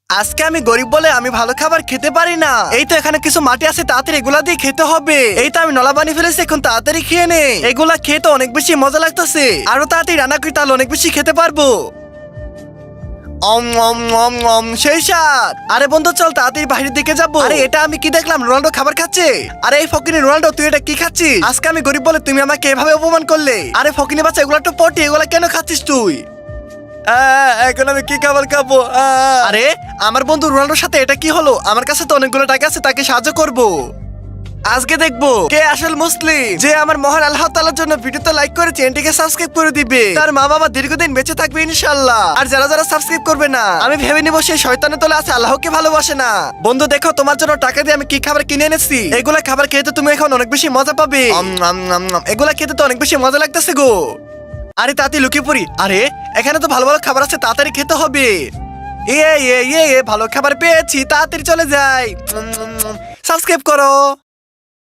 আজকে আমি গরিব বলে আমি ভালো খাবার খেতে পারি না। এই তো এখানে কিছু মাটি আছে, তাড়াতাড়ি এগুলা দিয়ে খেতে হবে। এই তো আমি নলা বানিয়ে ফেলেছি, এখন তাড়াতাড়ি খেয়ে নে। এগুলা খেয়ে তো অনেক বেশি মজা লাগতেছে, আরো তাড়াতাড়ি রান্না করি তাহলে অনেক বেশি খেতে পারবো। অম অম অম অম সেই স্বাদ। আরে বন্ধু চল তাড়াতাড়ি বাইরের দিকে যাবো। আরে এটা আমি কি দেখলাম, রোনাল্ডো খাবার খাচ্ছে। আরে এই ফকিনি রোনাল্ডো, তুই এটা কি খাচ্ছিস? আজকে আমি গরিব বলে তুমি আমাকে এভাবে অপমান করলে। আরে ফকিনি বাচ্চা, এগুলা তো পটি, এগুলা কেন খাচ্ছিস তুই? এখন আমি কি খাবার খাবো? আরে আমার বন্ধু রোনাল্ডোর সাথে এটা কি হলো? আমার কাছে তো অনেকগুলো টাকা আছে, তাকে সাহায্য করব। আজকে দেখবো কে আসল মুসলিম, যে আমার মহান আল্লাহ তাআলার জন্য ভিডিওতে লাইক করে চ্যানেলটিকে সাবস্ক্রাইব করে দিবে। তার মা বাবা দীর্ঘদিন বেঁচে থাকবে ইনশাআল্লাহ। আর যারা যারা সাবস্ক্রাইব করবে না, আমি ভেবে নিব সেই শয়তানের তলে আছে, আল্লাহকে ভালোবাসে না। বন্ধু দেখো, তোমার জন্য টাকা দিয়ে আমি কি খাবার কিনে এনেছি। এগুলা খাবার খেতে তুমি এখন অনেক বেশি মজা পাবে। এগুলা খেতে তো অনেক বেশি মজা লাগতেছে গো। আরে তাড়াতাড়ি লুকিয়ে পড়ি। আরে এখানে তো ভালো ভালো খাবার আছে, তাড়াতাড়ি খেতে হবে। ভালো খাবার পেয়েছি, তাড়াতাড়ি চলে যাই। সাবস্ক্রাইব করো।